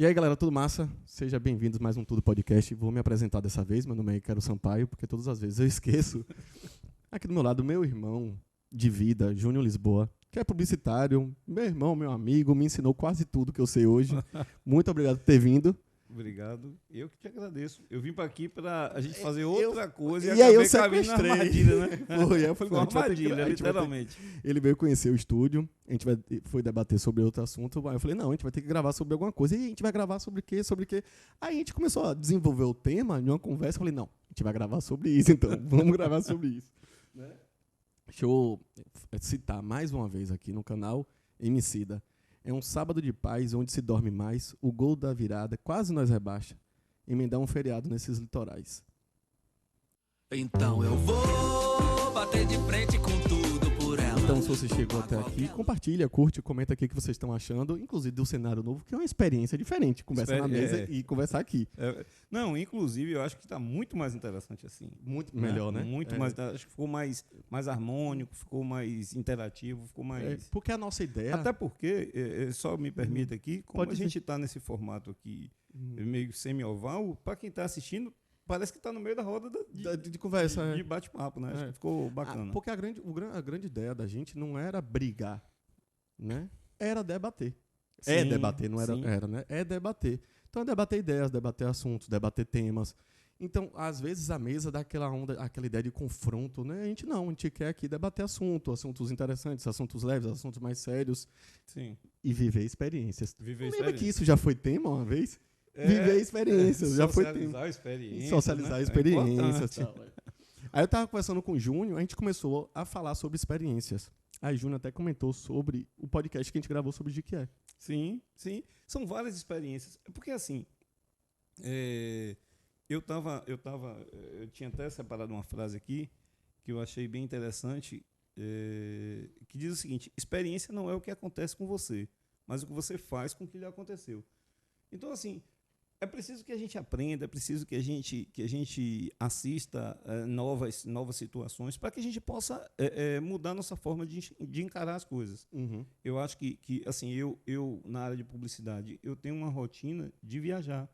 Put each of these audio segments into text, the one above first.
E aí, galera, tudo massa? Sejam bem-vindos a mais um Tudo Podcast. Vou me apresentar dessa vez. Meu nome é Ícaro Sampaio, porque todas as vezes eu esqueço. Aqui do meu lado, meu irmão de vida, Júnior Lisboa, que é publicitário, meu irmão, meu amigo, me ensinou quase tudo que eu sei hoje. Muito obrigado por ter vindo. Obrigado. Eu que te agradeço. Eu vim para aqui para a gente fazer outra coisa e aí eu acabei caindo na sequestrei. armadilha, né? Foi, eu falei, Foi não, uma a gente vai ter armadilha, que- a gente vai ter- literalmente. Ele veio conhecer o estúdio, a gente foi debater sobre outro assunto. Aí eu falei, não, a gente vai ter que gravar sobre alguma coisa. E a gente vai gravar sobre o quê? Sobre o quê? Aí a gente começou a desenvolver o tema em uma conversa. Eu falei, não, a gente vai gravar sobre isso, então. Vamos gravar sobre isso. Né? Deixa eu citar mais uma vez aqui no canal Emicida. É um sábado de paz onde se dorme mais, o gol da virada quase nós rebaixa. Emendar um feriado nesses litorais. Então eu vou bater de frente com tudo por ela. Então, se você chegou até aqui, compartilha, curte, comenta aqui o que vocês estão achando, inclusive do cenário novo, que é uma experiência diferente, conversar na mesa e conversar aqui. Não, inclusive, eu acho que está muito mais interessante assim. Muito melhor, né? Muito mais. Acho que ficou mais harmônico, ficou mais interativo, ficou mais. Porque a nossa ideia... Até porque, só me permita aqui, como Pode a dizer. gente está nesse formato aqui, meio semi-oval, para quem está assistindo, parece que está no meio da roda de conversa, de bate-papo, né? Acho que ficou bacana. Porque a grande ideia da gente não era brigar, né? Era debater. É Sim, debater, não era, sim. era, né? É debater. Então é debater ideias, debater assuntos, debater temas. Então, às vezes, a mesa dá aquela onda, aquela ideia de confronto, né? A gente quer aqui debater assuntos interessantes, assuntos leves, assuntos mais sérios Sim. e viver experiências. Viver Lembra que experiência. isso já foi tema uma vez? Viver experiências, já foi tema. Socializar experiências. Socializar né? experiências. É importante. Tal. Aí eu estava conversando com o Júnior, a gente começou a falar sobre experiências. Aí o Júnior até comentou sobre o podcast que a gente gravou sobre o GQE. Sim, sim. São várias experiências. Porque assim, eu tinha até separado uma frase aqui que eu achei bem interessante, que diz o seguinte: experiência não é o que acontece com você, mas o que você faz com o que lhe aconteceu. Então, assim, é preciso que a gente aprenda, é preciso que a gente assista novas situações para que a gente possa mudar nossa forma de encarar as coisas. Eu acho que assim, eu, na área de publicidade, eu tenho uma rotina de viajar.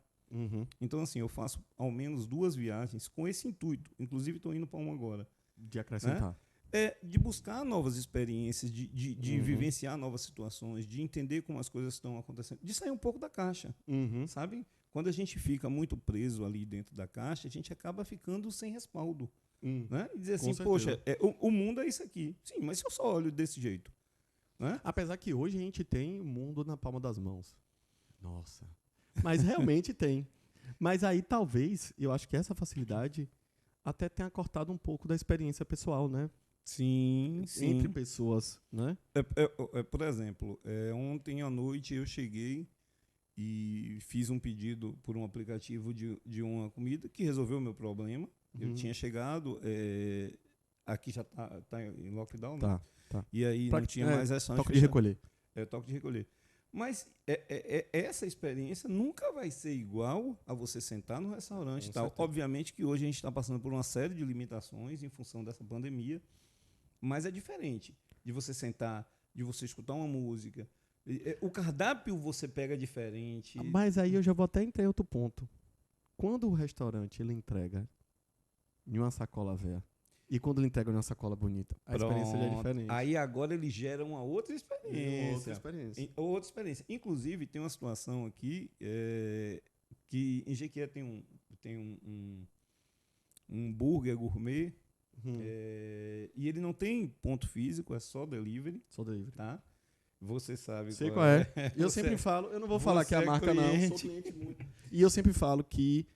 Então, assim, eu faço ao menos 2 viagens com esse intuito. Inclusive, estou indo para uma agora. De acrescentar. De buscar novas experiências, de vivenciar novas situações, de entender como as coisas estão acontecendo, de sair um pouco da caixa, sabe? Quando a gente fica muito preso ali dentro da caixa, a gente acaba ficando sem respaldo. Né? E dizer Com assim, certeza. poxa, o mundo é isso aqui. Sim, mas se eu só olho desse jeito, né? Apesar que hoje a gente tem o mundo na palma das mãos. Nossa. Mas realmente tem. Mas aí talvez, eu acho que essa facilidade até tenha cortado um pouco da experiência pessoal, né? Sim, sim. Entre pessoas, né? Por exemplo, ontem à noite eu cheguei e fiz um pedido por um aplicativo de uma comida que resolveu o meu problema. Eu tinha chegado, aqui já tá em lockdown, né? Tá. E aí não tinha mais essa Toque de recolher. toque de recolher. Mas essa experiência nunca vai ser igual a você sentar no restaurante e tal. certeza. Obviamente que hoje a gente está passando por uma série de limitações em função dessa pandemia, mas é diferente de você sentar, de você escutar uma música. O cardápio você pega diferente. Mas aí eu já vou até entrar em outro ponto. Quando o restaurante ele entrega em uma sacola velha e quando ele entrega em uma sacola bonita, a experiência já é Pronto. diferente. Aí agora ele gera uma outra experiência. Outra experiência. Outra experiência. Inclusive, tem uma situação aqui que em Jequié tem um burger gourmet e ele não tem ponto físico, é só delivery. Só delivery. Tá? Você sabe Sei qual é. E eu Você- sempre falo, eu não vou falar que é a você é marca não, sou cliente. cliente muito. E eu sempre falo que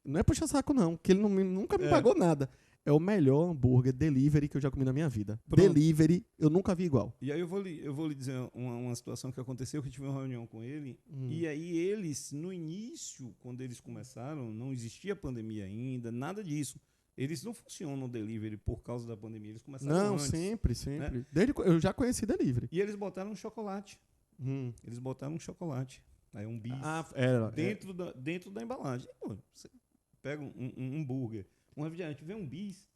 não é puxa saco não, que ele nunca me pagou nada. É o melhor hambúrguer delivery que eu já comi na minha vida. Pronto. Delivery, eu nunca vi igual. E aí eu vou lhe dizer uma situação que aconteceu, que eu tive uma reunião com ele, e aí eles, no início, quando eles começaram, não existia pandemia ainda, nada disso. Eles não funcionam delivery por causa da pandemia, eles começaram Não, antes. sempre. Eu já conheci delivery. E eles botaram um chocolate. Eles botaram um chocolate. Aí um bis Era. dentro da embalagem. Pô, você pega um hambúrguer, um refrigerante, vê um bis.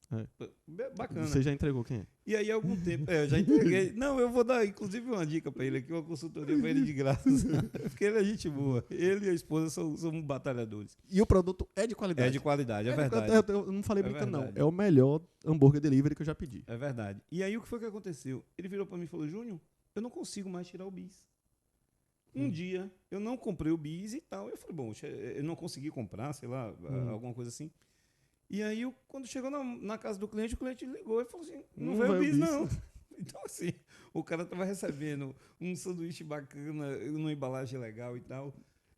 Bacana. Você já entregou quem é? E aí, algum tempo. Eu já entreguei. Não, eu vou dar, inclusive, uma dica pra ele aqui, uma consultoria pra ele de graça. Porque ele é gente boa. Ele e a esposa são batalhadores. E o produto é de qualidade. É de qualidade, é verdade. Eu não falei brincando, não. verdade. É o melhor hambúrguer delivery que eu já pedi. É verdade. E aí, o que foi que aconteceu? Ele virou pra mim e falou: Júnior, eu não consigo mais tirar o bis. Um dia, eu não comprei o bis e tal. Eu falei, bom, eu não consegui comprar, sei lá, alguma coisa assim. E aí, quando chegou na casa do cliente, o cliente ligou e falou assim, não veio o bis, não. Então, assim, o cara tava recebendo um sanduíche bacana, numa embalagem legal e tal.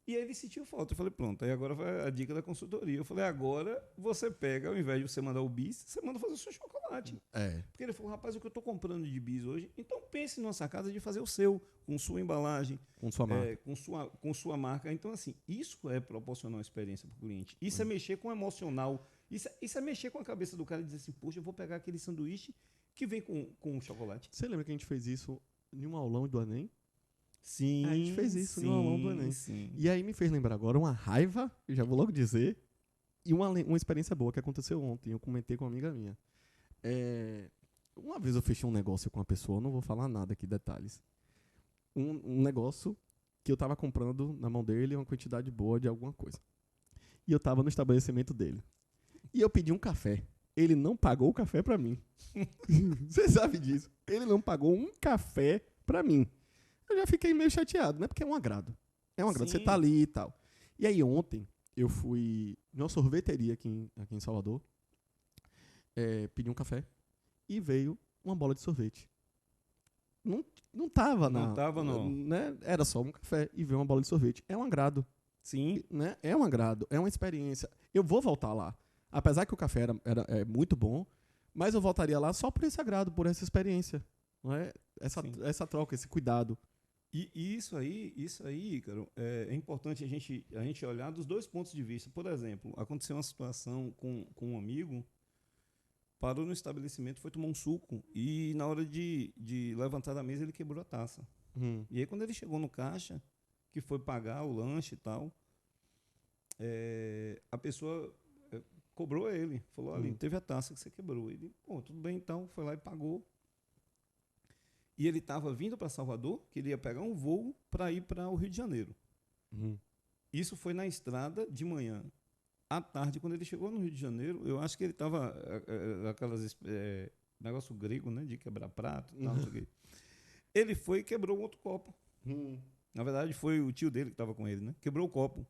E aí ele sentiu falta. Eu falei, pronto, aí agora vai a dica da consultoria. Eu falei, agora você pega, ao invés de você mandar o bis, você manda fazer o seu chocolate. Porque ele falou, rapaz, o que eu tô comprando de bis hoje, então pense numa sacada de fazer o seu, com sua embalagem. Com sua marca. Com sua marca. Então, assim, isso é proporcionar uma experiência para o cliente. Isso é mexer com o emocional. Isso é mexer com a cabeça do cara e dizer assim, poxa, eu vou pegar aquele sanduíche que vem com chocolate. Você lembra que a gente fez isso em um aulão do Enem? Sim. A gente fez isso no aulão do Enem. Sim. E aí me fez lembrar agora uma raiva, eu já vou logo dizer, e uma experiência boa que aconteceu ontem. Eu comentei com uma amiga minha. Uma vez eu fechei um negócio com uma pessoa, não vou falar nada aqui, detalhes. Um negócio que eu tava comprando na mão dele uma quantidade boa de alguma coisa. E eu tava no estabelecimento dele. E eu pedi um café. Ele não pagou o café pra mim. Você sabe disso. Ele não pagou um café pra mim. Eu já fiquei meio chateado, né? Porque é um agrado. É um agrado. Você tá ali e tal. E aí ontem eu fui numa sorveteria aqui em Salvador. Pedi um café. E veio uma bola de sorvete. Não tava Não tava, não. Né? Era só um café e veio uma bola de sorvete. É um agrado. Sim. Né? É um agrado. É uma experiência. Eu vou voltar lá. Apesar que o café era muito bom, mas eu voltaria lá só por esse agrado, por essa experiência. Não é? Essa troca, esse cuidado. E isso aí, cara, é importante a gente olhar dos dois pontos de vista. Por exemplo, aconteceu uma situação com um amigo, parou no estabelecimento, foi tomar um suco e na hora de levantar da mesa ele quebrou a taça. E aí quando ele chegou no caixa, que foi pagar o lanche e tal, a pessoa cobrou ele, falou, olha, teve a taça que você quebrou. Ele, pô, tudo bem então, foi lá e pagou. E ele estava vindo para Salvador, que ele ia pegar um voo para ir para o Rio de Janeiro. Isso foi na estrada de manhã. À tarde, quando ele chegou no Rio de Janeiro, eu acho que ele estava aquelas negócio grego, né, de quebrar prato e tal, não sei o quê. Ele foi e quebrou um outro copo. Na verdade, foi o tio dele que estava com ele, né? Quebrou o copo.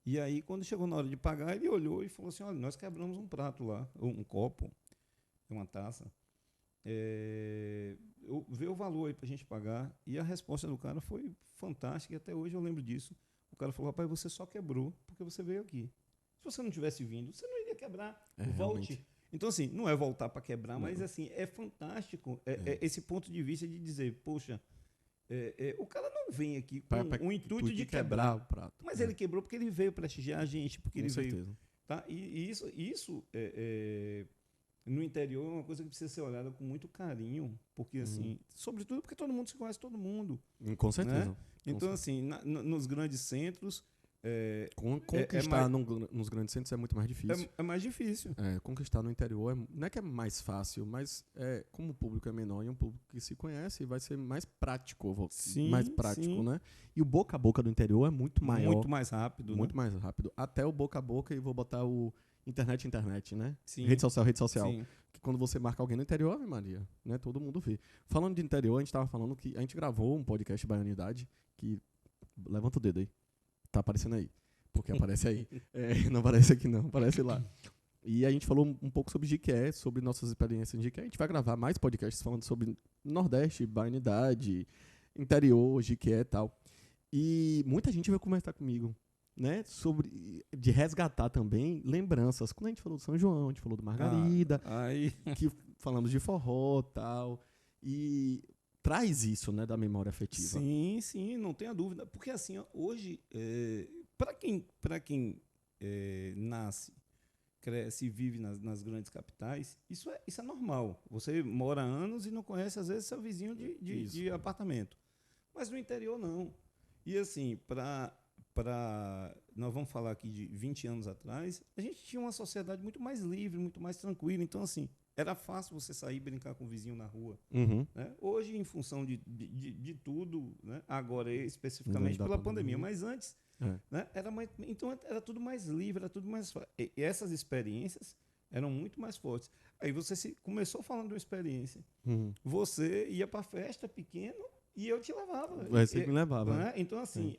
E aí, quando chegou na hora de pagar, ele olhou e falou assim, olha, nós quebramos um prato lá, um copo, uma taça. Vê o valor aí pra gente pagar. E a resposta do cara foi fantástica, e até hoje eu lembro disso. O cara falou, rapaz, você só quebrou porque você veio aqui. Se você não tivesse vindo, você não iria quebrar. Volte. Realmente. Então, assim, não é voltar para quebrar, mas assim, é fantástico esse ponto de vista de dizer, poxa, o cara não vem aqui com o intuito de quebrar o prato. Mas ele quebrou porque ele veio prestigiar a gente, porque ele certeza. veio. Tá? E isso no interior é uma coisa que precisa ser olhada com muito carinho, porque assim, sobretudo porque todo mundo se conhece todo mundo. Com certeza. Né? Então, assim, nos grandes centros. Conquistar nos grandes centros é muito mais difícil. É mais difícil. Conquistar no interior não é que é mais fácil, mas como o público é menor e um público que se conhece, vai ser mais prático, sim. Né? E o boca a boca do interior é muito maior. Muito mais rápido. Muito mais rápido. Até o boca a boca, e vou botar o internet, né? Sim. Rede social. Sim. Que quando você marca alguém no interior, Ave Maria, né? Todo mundo vê. Falando de interior, a gente estava falando que a gente gravou um podcast Baianidade, que... Levanta o dedo aí. Tá aparecendo aí. Porque aparece aí. Não aparece aqui não, aparece lá. E a gente falou um pouco sobre Jiqué, sobre nossas experiências em Jiqué. A gente vai gravar mais podcasts falando sobre Nordeste, Baianidade, interior, Jiqué e tal. E muita gente vai conversar comigo, né? De resgatar também lembranças. Quando a gente falou do São João, a gente falou do Margarida, que falamos de forró e tal. E... traz isso, né, da memória afetiva. Sim, não tenha dúvida. Porque assim, hoje, para quem nasce, cresce e vive nas grandes capitais, isso é normal. Você mora há anos e não conhece, às vezes, seu vizinho de apartamento. Mas no interior, não. E assim, para nós vamos falar aqui de 20 anos atrás, a gente tinha uma sociedade muito mais livre, muito mais tranquila. Então, assim, era fácil você sair e brincar com o vizinho na rua. Né? Hoje, em função de tudo, né? Agora especificamente pela pandemia, mas antes, né? Então era tudo mais livre, era tudo mais fácil. E essas experiências eram muito mais fortes. Aí você começou falando de uma experiência. Você ia para festa pequeno e eu te levava. Você me levava. Né? Então, assim,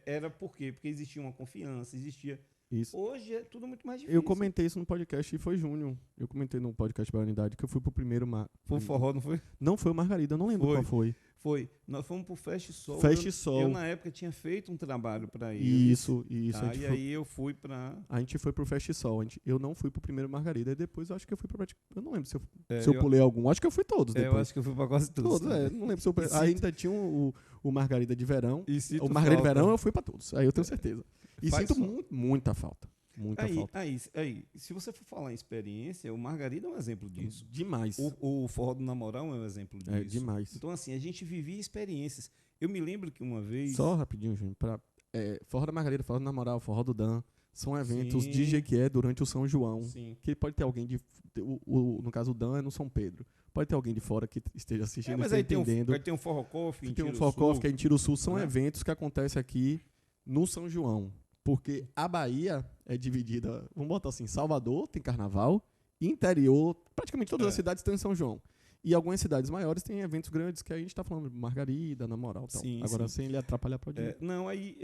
era por quê? Porque existia uma confiança, existia... Isso. Hoje é tudo muito mais difícil. Eu comentei isso no podcast e foi Júnior. Eu comentei no podcast da Unidade que eu fui pro primeiro... Foi o forró, não foi? Não foi o Margarida, eu não lembro qual foi. Foi. Nós fomos pro Fest Sol. Fest Sol. Eu, na época, tinha feito um trabalho para ele. Isso. Tá? E aí eu fui para... A gente foi pro Fest Sol. Eu não fui pro primeiro Margarida. E depois eu acho que eu fui pro... Eu não lembro se eu pulei algum. Acho que eu fui todos depois. Eu acho que eu fui para quase todos. Não lembro se eu... Ainda tinha o Margarida de verão. O Margarida de verão eu fui para todos. Aí eu tenho certeza. E Faz sinto muita falta. Muita falta. Aí, se você for falar em experiência, o Margarida é um exemplo disso. Demais. O Forró do Namoral é um exemplo disso. É demais. Então, assim, a gente vivia experiências. Eu me lembro que uma vez... Só rapidinho, Júnior. Forró da Margarida, Forró do Namoral, Forró do Dan, são eventos de Jequié durante o São João. Sim. Que pode ter alguém de... no caso, o Dan é no São Pedro. Pode ter alguém de fora que esteja assistindo e esteja entendendo. Vai ter um Forró Coffee em Tem um Forró Coffee que é em Tiro Sul. São Né? eventos que acontecem aqui no São João. Porque a Bahia é dividida, vamos botar assim, Salvador tem carnaval, interior, praticamente todas as cidades têm São João. E algumas cidades maiores têm eventos grandes que a gente está falando de Margarida, na moral. Tal. Sim, agora, sem ele atrapalhar para o dia.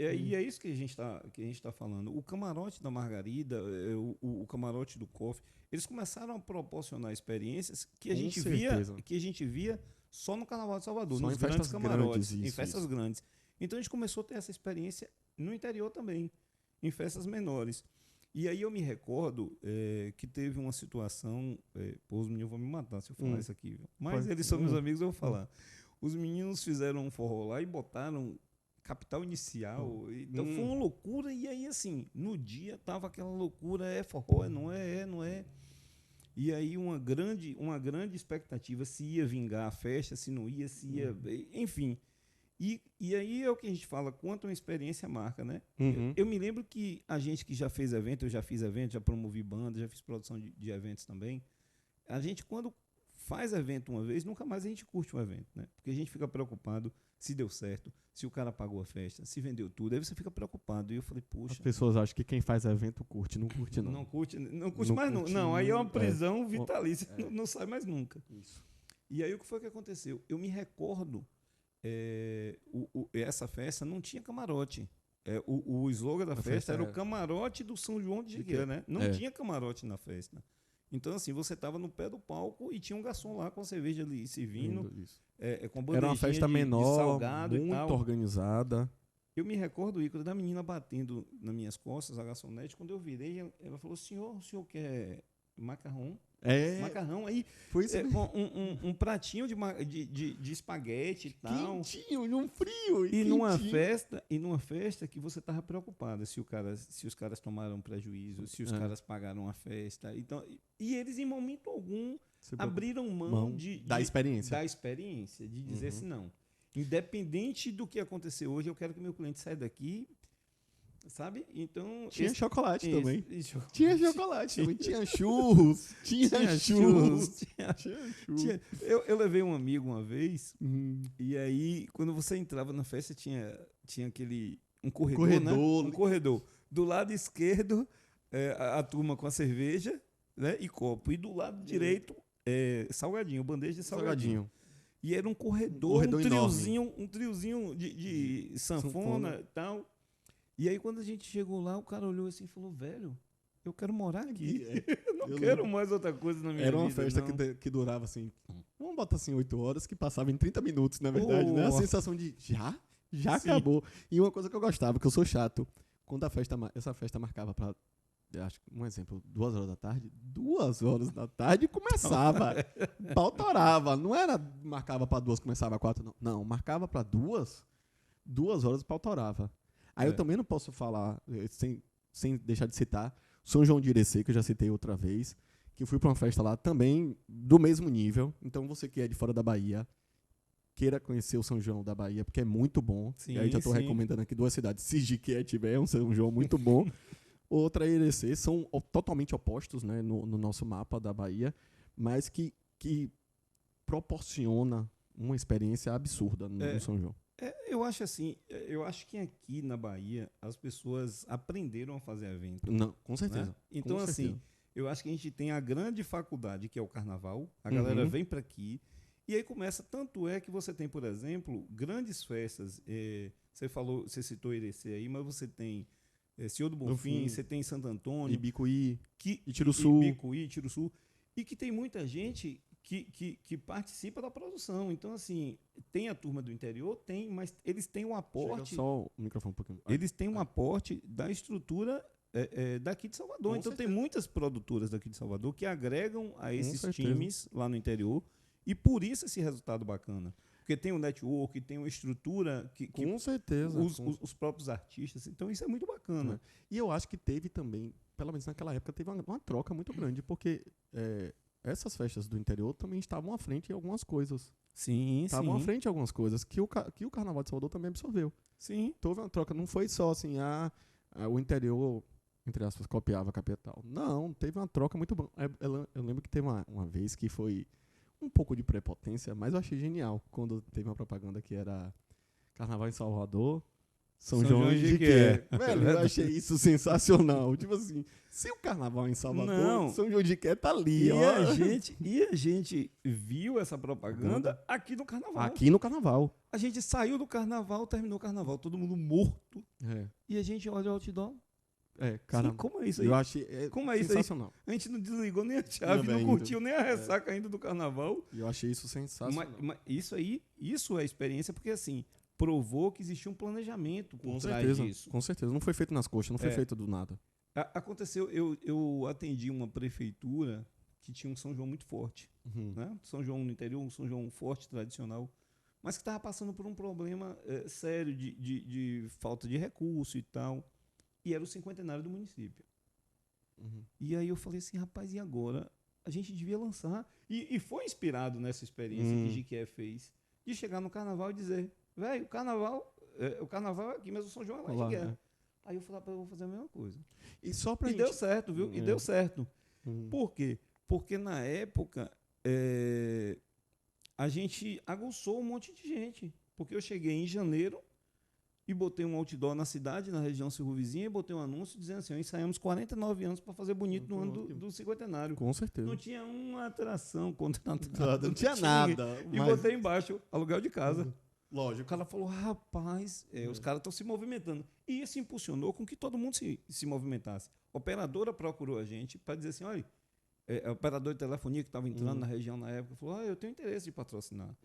É isso que a gente tá falando. O camarote da Margarida, o camarote do Coffee, eles começaram a proporcionar experiências que a gente via só no Carnaval de Salvador, só nos em grandes festas camarotes, grandes, em festas grandes. Então a gente começou a ter essa experiência no interior também, em festas menores. E aí eu me recordo que teve uma situação... os meninos vão me matar se eu falar isso aqui. Viu? Mas eles são meus amigos, eu vou falar. Os meninos fizeram um forró lá e botaram Capital Inicial. Então foi uma loucura. E aí, assim, no dia tava aquela loucura. É forró, não é. E aí uma grande expectativa se ia vingar a festa, se não ia, se ia... Enfim... E aí é o que a gente fala, quanto uma experiência marca, né? Eu me lembro que a gente que já fez evento, eu já fiz evento, já promovi banda, já fiz produção de eventos também. A gente, quando faz evento uma vez, nunca mais a gente curte um evento, né? Porque a gente fica preocupado se deu certo, se o cara pagou a festa, se vendeu tudo. Aí você fica preocupado. E eu falei, puxa... As pessoas acham que quem faz evento curte, não curte não. Não curte mais não. Não, aí é uma prisão vitalícia, não sai mais nunca. Isso. E aí o que foi que aconteceu? Eu me recordo... essa festa não tinha camarote. O slogan da festa era o camarote do São João de Jequié, né? Não tinha camarote na festa. Então, assim, você estava no pé do palco e tinha um garçom lá com a cerveja ali servindo, com bandejinha era uma festa menor, de salgado muito e tal. Organizada. Eu me recordo, Ícaro, da menina batendo nas minhas costas, a garçonete. Quando eu virei, ela falou, o senhor quer macarrão? Macarrão, aí foi isso um pratinho de espaguete e tal. Quentinho, num frio. E numa festa que você estava preocupado se os caras tomaram prejuízo, se os caras pagaram a festa. Então, e eles, em momento algum, abriram mão da experiência. Da experiência, de dizer assim, não. Independente do que acontecer hoje, eu quero que meu cliente saia daqui... Sabe? Então... Tinha chocolate também. Chocolate. Tinha chocolate também. Tinha churros. Tinha churros. Eu levei um amigo uma vez, e aí, quando você entrava na festa, tinha aquele... Um corredor, né? Um corredor. Do lado esquerdo, a turma com a cerveja, né? E copo. E do lado direito, salgadinho, bandeja de salgadinho. E era um corredor um triozinho de sanfona e tal. E aí, quando a gente chegou lá, o cara olhou assim e falou, velho, eu quero morar aqui. Eu não quero mais outra coisa na minha vida. Era uma festa que durava assim, vamos botar assim, 8 horas, que passava em 30 minutos, na verdade, né? A sensação de, já acabou. E uma coisa que eu gostava, que eu sou chato, quando essa festa marcava pra, acho que um exemplo, 2 horas da tarde, 2 horas da tarde começava, pautorava. Não era marcava pra 2, começava 4, não. Não, marcava pra 2 horas pautorava. Aí eu também não posso falar, sem deixar de citar, São João de Irecê, que eu já citei outra vez, que eu fui para uma festa lá também do mesmo nível. Então, você que é de fora da Bahia, queira conhecer o São João da Bahia, porque é muito bom. Sim, e aí já estou sim. recomendando aqui 2 cidades. Se Jiquié tiver, é um São João muito bom. Outra é Irecê. São totalmente opostos, né, no nosso mapa da Bahia, mas que proporciona uma experiência absurda no São João. Eu acho assim, eu acho que aqui na Bahia as pessoas aprenderam a fazer evento. Não, com certeza. Né? Então, com assim, certeza. eu acho que a gente tem a grande faculdade, que é o carnaval. A galera vem para aqui. E aí começa, tanto é que você tem, por exemplo, grandes festas. Você citou Irecê aí, mas você tem Senhor do Bonfim, você tem Santo Antônio. Ibicuí, Itiruçu. Ibicuí, Itiruçu. E que tem muita gente que participa da produção. Então, assim, tem a turma do interior, tem, mas eles têm um aporte. Chega só o microfone um pouquinho. Eles têm um aporte da estrutura daqui de Salvador. Com então, certeza. tem muitas produtoras daqui de Salvador que agregam a esses certeza. times lá no interior. E por isso esse resultado bacana. Porque tem um network, tem uma estrutura que Com certeza. os próprios artistas. Então, isso é muito bacana. E eu acho que teve também, pelo menos naquela época, teve uma troca muito grande, porque essas festas do interior também estavam à frente em algumas coisas. Sim, Estavam à frente em algumas coisas que o Carnaval de Salvador também absorveu. Sim. Houve uma troca, não foi só assim, o interior, entre aspas, copiava a capital. Não, teve uma troca muito boa. Eu lembro que teve uma vez que foi um pouco de prepotência, mas eu achei genial quando teve uma propaganda que era Carnaval em Salvador, São João em Jiquié. Velho, eu achei isso sensacional. Tipo assim, se o Carnaval em Salvador, Não. São João de Jiquié tá ali, E ó. a gente viu essa propaganda aqui no Carnaval. Aqui no Carnaval. A gente saiu do Carnaval, terminou o Carnaval, todo mundo morto. É, E a gente olha o outdoor. cara, Sim, como é isso aí? eu achei Como é isso aí? sensacional. A gente não desligou nem a chave, Também, não curtiu nem a ressaca ainda do Carnaval. E eu achei isso sensacional. Mas isso é experiência, porque assim, provou que existia um planejamento por Com trás certeza, disso. com certeza. Não foi feito nas coxas, não foi É. feito do nada. Aconteceu, eu atendi uma prefeitura que tinha um São João muito forte. Né? São João no interior, um São João forte, tradicional, mas que estava passando por um problema sério de falta de recurso e tal. E era o 50º do município. E aí eu falei assim, rapaz, e agora? A gente devia lançar. E foi inspirado nessa experiência que Jiquié fez, de chegar no Carnaval e dizer, velho, o Carnaval é aqui, mas o São João é lá em Lá, Jiquié. é. Aí eu falei, eu vou fazer a mesma coisa. E só pra E gente... deu certo, viu? E deu certo. Por quê? Porque na época a gente aguçou um monte de gente. Porque eu cheguei em janeiro e botei um outdoor na cidade, na região circunvizinha, e botei um anúncio dizendo assim, ensaiamos 49 anos para fazer bonito no ano do 50º. Com certeza. Não tinha uma atração contratada. Não tinha ninguém. nada. E mas- botei embaixo, aluguel de casa. O Lógico. cara falou, rapaz, os caras estão se movimentando. E isso impulsionou com que todo mundo se movimentasse. A operadora procurou a gente para dizer assim, olha, a operadora de telefonia que estava entrando na região na época falou, eu tenho interesse de patrocinar.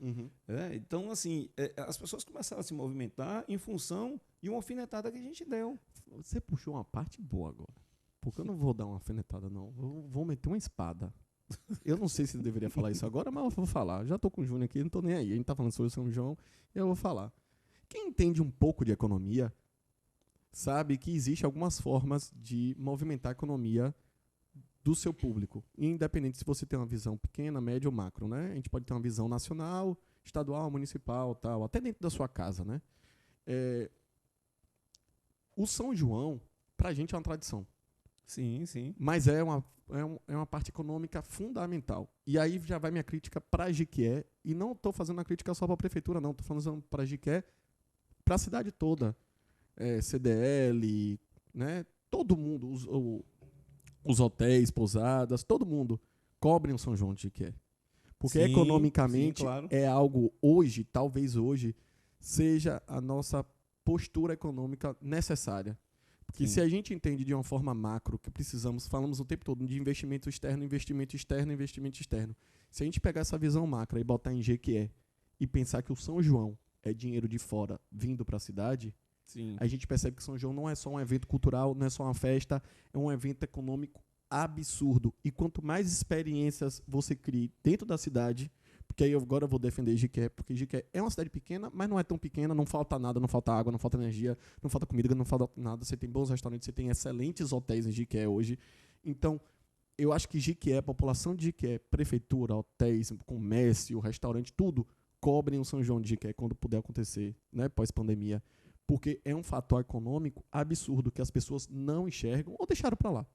Então, assim, as pessoas começaram a se movimentar em função de uma alfinetada que a gente deu. Você puxou uma parte boa agora. Porque eu não vou dar uma alfinetada, não. Eu vou meter uma espada. Eu não sei se eu deveria falar isso agora, mas eu vou falar. Já tô com o Júnior aqui, não tô nem aí. A gente tá falando sobre o São João e eu vou falar. Quem entende um pouco de economia sabe que existe algumas formas de movimentar a economia do seu público. Independente se você tem uma visão pequena, média ou macro, né? A gente pode ter uma visão nacional, estadual, municipal, tal, até dentro da sua casa, né? O São João, pra gente, é uma tradição. Sim, sim. Mas é uma parte econômica fundamental. E aí já vai minha crítica para a Jiquié. E não estou fazendo a crítica só para a prefeitura, não. Estou falando para a Jiquié, para a cidade toda. CDL, né? Todo mundo, os hotéis, pousadas, todo mundo cobrem o São João de Jiquié. Porque Sim, economicamente sim, claro. é algo hoje, talvez hoje, seja a nossa postura econômica necessária. Porque se a gente entende de uma forma macro que falamos o tempo todo de investimento externo. Se a gente pegar essa visão macro e botar em Jequié e pensar que o São João é dinheiro de fora vindo para a cidade, Sim. a gente percebe que o São João não é só um evento cultural, não é só uma festa, é um evento econômico absurdo. E quanto mais experiências você cria dentro da cidade, porque aí agora eu vou defender Jiquié, porque Jiquié é uma cidade pequena, mas não é tão pequena, não falta nada, não falta água, não falta energia, não falta comida, não falta nada. Você tem bons restaurantes, você tem excelentes hotéis em Jiquié hoje. Então, eu acho que Jiquié, a população de Jiquié, prefeitura, hotéis, comércio, restaurante, tudo, cobrem o São João de Jiqué quando puder acontecer, né, pós-pandemia, porque é um fator econômico absurdo que as pessoas não enxergam ou deixaram para lá.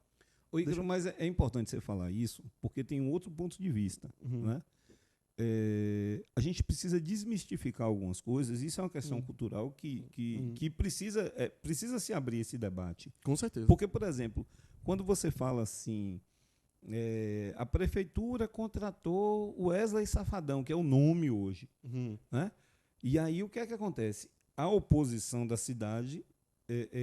Ô, Ícaro, mas é importante você falar isso, porque tem um outro ponto de vista, né? A gente precisa desmistificar algumas coisas. Isso é uma questão cultural que precisa se abrir esse debate. Com certeza. Porque, por exemplo, quando você fala assim, a prefeitura contratou o Wesley Safadão, que é o nome hoje, né? E aí o que é que acontece? A oposição da cidade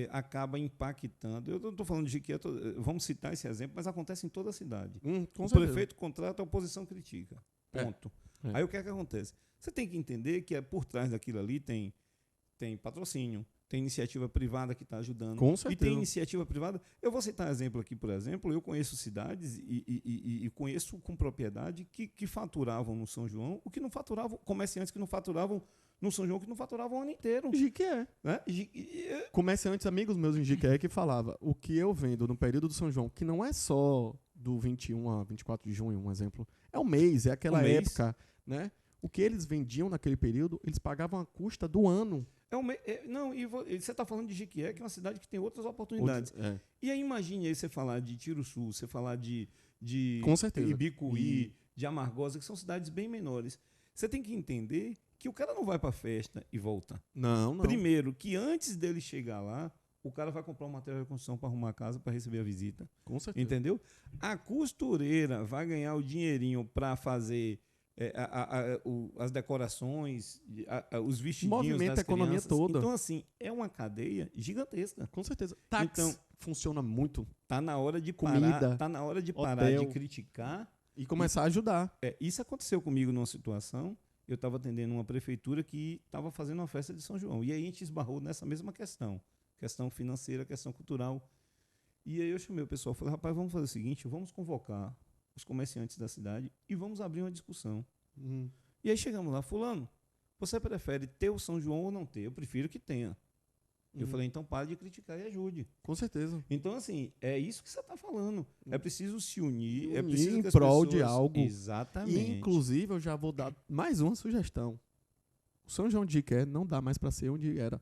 acaba impactando. Eu não estou falando de Jiqué, vamos citar esse exemplo, mas acontece em toda a cidade. Com o certeza. prefeito contrata, a oposição critica. Ponto. Aí o que é que acontece? Você tem que entender que por trás daquilo ali tem patrocínio, tem iniciativa privada que está ajudando. Com certeza. E tem iniciativa privada. Eu vou citar um exemplo aqui, por exemplo. Eu conheço cidades e conheço com propriedade que faturavam no São João o que não faturavam, comerciantes que não faturavam no São João, que não faturavam o ano inteiro. Jiqué. Né? Comerciantes, amigos meus em Jiqué, que falava o que eu vendo no período do São João, que não é só do 21 a 24 de junho, um exemplo, é o mês, é aquela época, né? O que eles vendiam naquele período, eles pagavam a custa do ano. Você está falando de Jiqué, que é uma cidade que tem outras oportunidades. E aí imagine aí você falar de Tiruçu, você falar de com certeza. Ibicuí, de Amargosa, que são cidades bem menores. Você tem que entender que o cara não vai para a festa e volta. Não. Primeiro, que antes dele chegar lá, o cara vai comprar um material de construção para arrumar a casa, para receber a visita. Com certeza. Entendeu? A costureira vai ganhar o dinheirinho para fazer as decorações, os vestidinhos movimenta das a economia crianças. toda. Então, assim, é uma cadeia gigantesca. Com certeza. Táxi Então, funciona muito. Tá na hora de Comida, parar, tá na hora de parar hotel. de criticar. E começar a ajudar. Isso aconteceu comigo numa situação. Eu estava atendendo uma prefeitura que estava fazendo uma festa de São João. E aí a gente esbarrou nessa mesma questão. Questão financeira, questão cultural. E aí eu chamei o pessoal e falei, rapaz, vamos fazer o seguinte, vamos convocar os comerciantes da cidade e vamos abrir uma discussão. E aí chegamos lá, fulano, você prefere ter o São João ou não ter? Eu prefiro que tenha. Eu falei, então pare de criticar e ajude. Com certeza. Então, assim, é isso que você está falando. É preciso se unir, é Unir preciso em que as prol pessoas... de algo. Exatamente. E, inclusive, eu já vou dar mais uma sugestão. O São João de Jiqué não dá mais para ser onde era.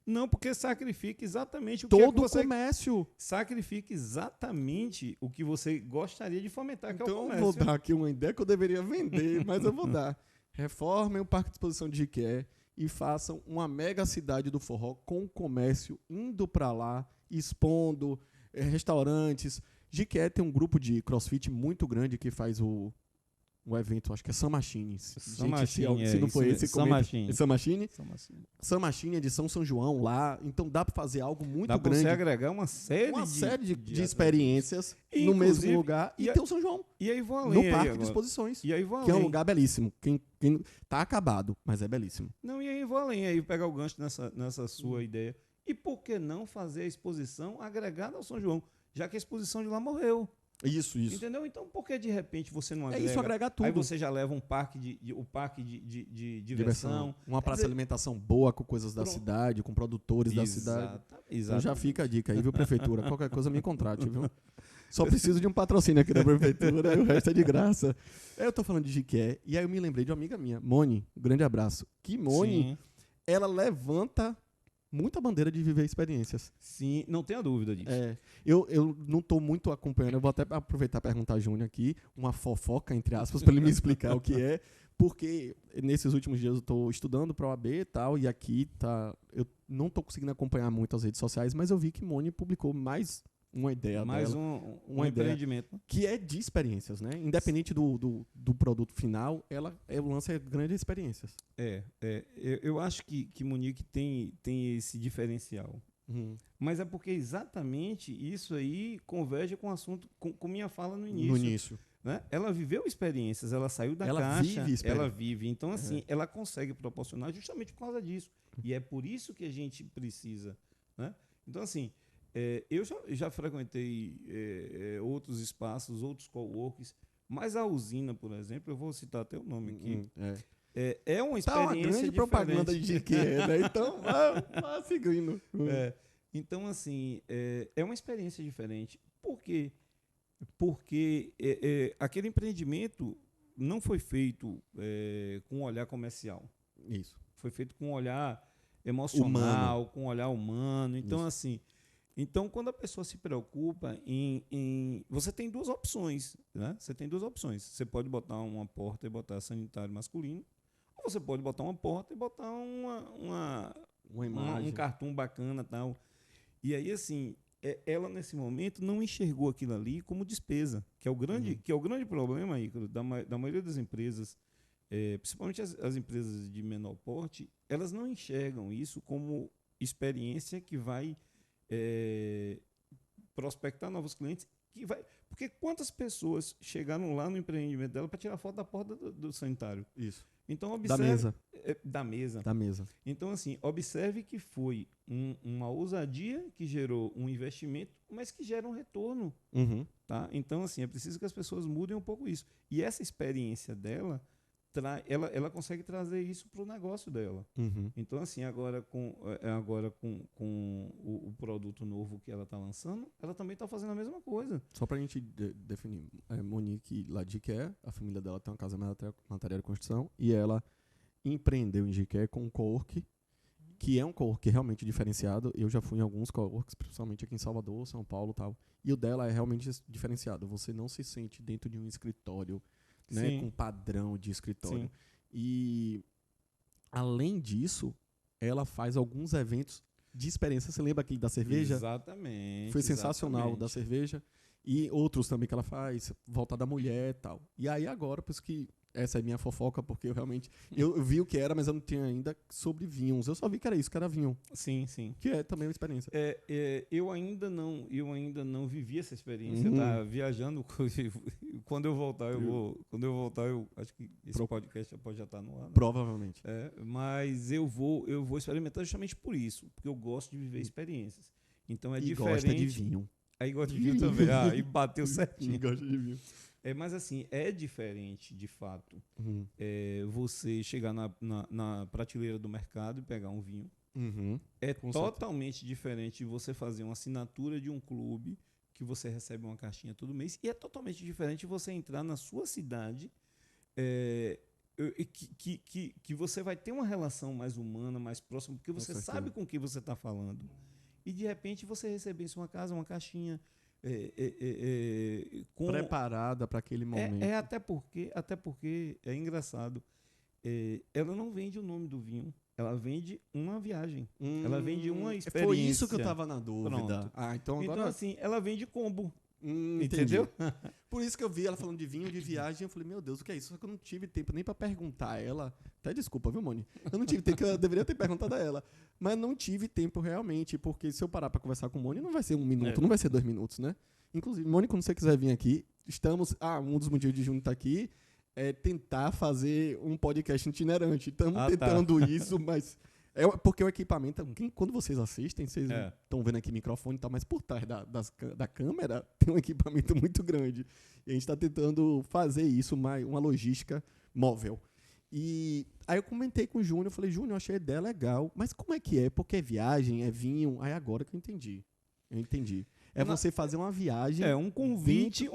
Não, porque sacrifica exatamente o Todo que você... comércio. Sacrifica exatamente o que você gostaria de fomentar, que é o Então, eu comércio. vou dar aqui uma ideia que eu deveria vender, mas eu vou dar. Reformem o Parque de Exposição de Jiqué e façam uma mega cidade do forró com o comércio indo para lá, expondo restaurantes. Jiqué tem um grupo de crossfit muito grande que faz o evento, acho que é Sun Machine. Sun Machine, se não foi esse, Sun Machine. Sun Machine? Sun Machine. Sun Machine é de São João lá. Então dá para fazer algo muito Dá pra grande. você agregar uma série de experiências e, no mesmo inclusive, lugar e ter o São João. E aí vou além. No aí Parque agora. de Exposições. E aí vou além. Que é um lugar belíssimo. Quem tá acabado, mas é belíssimo. Não, e aí vou além. Aí pegar o gancho nessa sua ideia. E por que não fazer a exposição agregada ao São João? Já que a exposição de lá morreu. Isso. Entendeu? Então, por que de repente você não agrega? É isso, agregar tudo. Aí você já leva um parque de diversão. Uma praça de alimentação boa com coisas da cidade, com produtores da cidade. Então já fica a dica aí, viu, prefeitura? Qualquer coisa me contrate, viu? Só preciso de um patrocínio aqui da prefeitura e o resto é de graça. Eu tô falando de Jiqué e aí eu me lembrei de uma amiga minha, Moni, um grande abraço. Que Moni, ela levanta muita bandeira de viver experiências. Sim, não tenha dúvida disso. Eu não estou muito acompanhando, eu vou até aproveitar e perguntar a Júnior aqui, uma fofoca, entre aspas, para ele me explicar o que é, porque nesses últimos dias eu estou estudando para a OAB e tal, e aqui eu não estou conseguindo acompanhar muito as redes sociais, mas eu vi que Moni publicou mais uma ideia mais dela. um ideia empreendimento. Que é de experiências, né? Independente do produto final, o lance é grandes experiências. Eu acho que Monique tem esse diferencial. Mas é porque exatamente isso aí converge com o assunto, com minha fala no início. Né? Ela viveu experiências, ela saiu da caixa, ela vive. Então, assim, ela consegue proporcionar justamente por causa disso. E é por isso que a gente precisa. Né? Então, assim, eu já frequentei outros espaços, outros coworks, mas a usina, por exemplo, eu vou citar até o nome aqui. É uma experiência uma grande diferente. propaganda de que né? Então, vá seguindo. Então, assim, é uma experiência diferente. Por quê? Porque aquele empreendimento não foi feito com um olhar comercial. Isso. Foi feito com um olhar emocional, com um olhar humano. Então, Isso. assim, então, quando a pessoa se preocupa você tem duas opções, né? Você tem duas opções. Você pode botar uma porta e botar sanitário masculino, ou você pode botar uma porta e botar Uma imagem. um cartoon bacana e tal. E aí, assim, ela nesse momento não enxergou aquilo ali como despesa, que é o grande problema, Ícaro, da maioria das empresas, principalmente as empresas de menor porte, elas não enxergam isso como experiência que vai prospectar novos clientes, porque quantas pessoas chegaram lá no empreendimento dela para tirar foto da porta do sanitário? Isso. Então, Da observe, mesa. da mesa. Da mesa. Então, assim, observe que foi uma ousadia que gerou um investimento, mas que gera um retorno. Uhum. Tá? Então, assim, é preciso que as pessoas mudem um pouco isso. E essa experiência dela, ela consegue trazer isso para o negócio dela. Uhum. Então, assim, agora com o produto novo que ela está lançando, ela também está fazendo a mesma coisa. Só pra gente definir, Monique Ladiquer, a família dela tem uma casa material de construção, e ela empreendeu em Jiqué com um co-work, que é um co-work realmente diferenciado. Eu já fui em alguns co-works, principalmente aqui em Salvador, São Paulo e tal, e o dela é realmente diferenciado. Você não se sente dentro de um escritório, né, Sim. com padrão de escritório. Sim. E, além disso, ela faz alguns eventos de experiência. Você lembra aquele da cerveja? Exatamente. Foi sensacional, da cerveja. E outros também que ela faz, voltada à mulher e tal. E aí agora, por isso que essa é minha fofoca, porque eu realmente... Eu vi o que era, mas eu não tinha ainda sobre vinhos. Eu só vi que era isso, que era vinho. Sim, sim. Que é também uma experiência. Eu ainda não vivi essa experiência, Uhum. tá viajando. Quando eu voltar, eu acho que esse podcast já estar no ar. Né? Provavelmente. Mas eu vou experimentar justamente por isso, porque eu gosto de viver experiências. Então é E diferente. gosta de vinho. Aí gosta de vinho também. E bateu certinho. Gosta de vinho. Mas assim, é diferente, de fato, Uhum. você chegar na prateleira do mercado e pegar um vinho. Uhum. É Com totalmente diferente de você fazer uma assinatura de um clube que você recebe uma caixinha todo mês. E é totalmente diferente de você entrar na sua cidade que você vai ter uma relação mais humana, mais próxima, porque você sabe com quem você está falando. E de repente você receber em sua casa uma caixinha preparada para aquele momento. Até porque é engraçado. Ela não vende o nome do vinho. Ela vende uma viagem. Ela vende uma experiência. Foi isso que eu tava na dúvida. Pronto. Então agora... Então, assim, ela vende combo. Entendeu? Por isso que eu vi ela falando de vinho, de viagem, eu falei, meu Deus, o que é isso? Só que eu não tive tempo nem pra perguntar a ela. Até desculpa, viu, Moni? Eu não tive tempo, que eu deveria ter perguntado a ela. Mas não tive tempo realmente, porque se eu parar pra conversar com o Moni, não vai ser 1 minuto, não vai ser 2 minutos, né? Inclusive, Moni, quando você quiser vir aqui, um dos motivos de Júnior estar aqui é tentar fazer um podcast itinerante. Estamos tentando isso, mas... porque o equipamento, quando vocês assistem, vocês estão vendo aqui microfone e tal, mas por trás da câmera tem um equipamento muito grande. E a gente está tentando fazer isso, uma logística móvel. E aí eu comentei com o Júnior, falei, Júnior, eu achei a ideia legal, mas como é que é? Porque é viagem, é vinho? Aí agora que eu entendi. Você fazer uma viagem. Um convite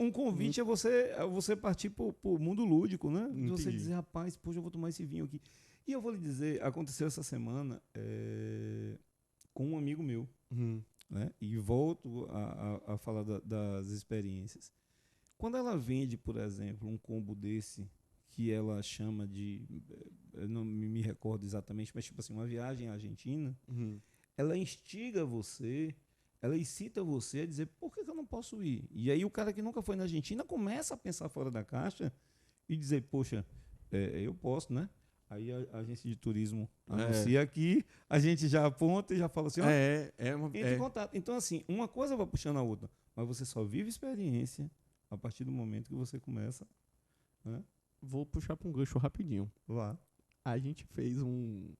é você partir pro mundo lúdico, né? Entendi. Você dizer, rapaz, poxa, eu vou tomar esse vinho aqui. E eu vou lhe dizer, aconteceu essa semana com um amigo meu, né? E volto a falar das experiências. Quando ela vende, por exemplo, um combo desse, que ela chama de, eu não me recordo exatamente, mas tipo assim, uma viagem à Argentina, ela instiga você, ela incita você a dizer, por que eu não posso ir? E aí o cara que nunca foi na Argentina começa a pensar fora da caixa e dizer, poxa, eu posso, né? Aí a agência de turismo anuncia aqui, a gente já aponta e já fala assim, entra em contato. Então, assim, uma coisa vai puxando a outra, mas você só vive experiência a partir do momento que você começa. Né? Vou puxar para um gancho rapidinho. Vá. A gente fez um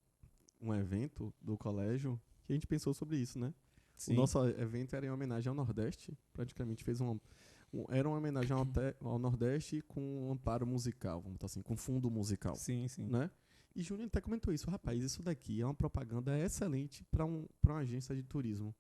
evento do colégio que a gente pensou sobre isso, né? Sim. O nosso evento era em homenagem ao Nordeste, praticamente fez era uma homenagem ao Nordeste com um amparo musical, vamos botar assim, com fundo musical. Sim, sim. Né? E Júnior até comentou isso, rapaz, isso daqui é uma propaganda excelente para uma agência de turismo.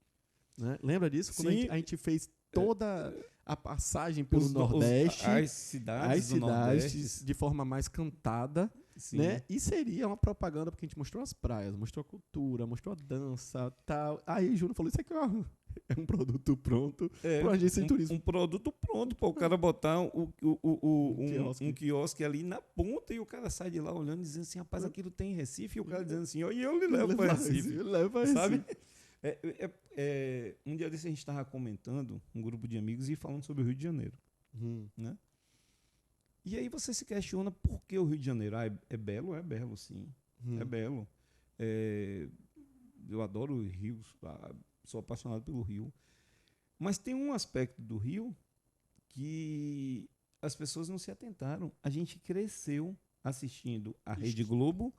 Né? Lembra disso? Quando Sim. a gente fez toda a passagem pelo Os- Nordeste, as cidades do Nordeste. de forma mais cantada, Sim. né? E seria uma propaganda, porque a gente mostrou as praias, mostrou a cultura, mostrou a dança, tal. Aí Júnior falou, isso aqui ó, é um produto pronto para uma agência de turismo. Um produto pronto para o cara botar quiosque. um quiosque ali na ponta e o cara sai de lá olhando e dizendo assim, rapaz, aquilo tem em Recife, e o cara dizendo assim, ó, e eu lhe levo para Recife. Leva Sabe? Um dia desse a gente estava comentando, um grupo de amigos, e falando sobre o Rio de Janeiro. Né? E aí você se questiona por que o Rio de Janeiro? É belo? É belo, sim. É belo. Eu adoro o Rio, sou apaixonado pelo Rio. Mas tem um aspecto do Rio que as pessoas não se atentaram. A gente cresceu assistindo a Rede Globo,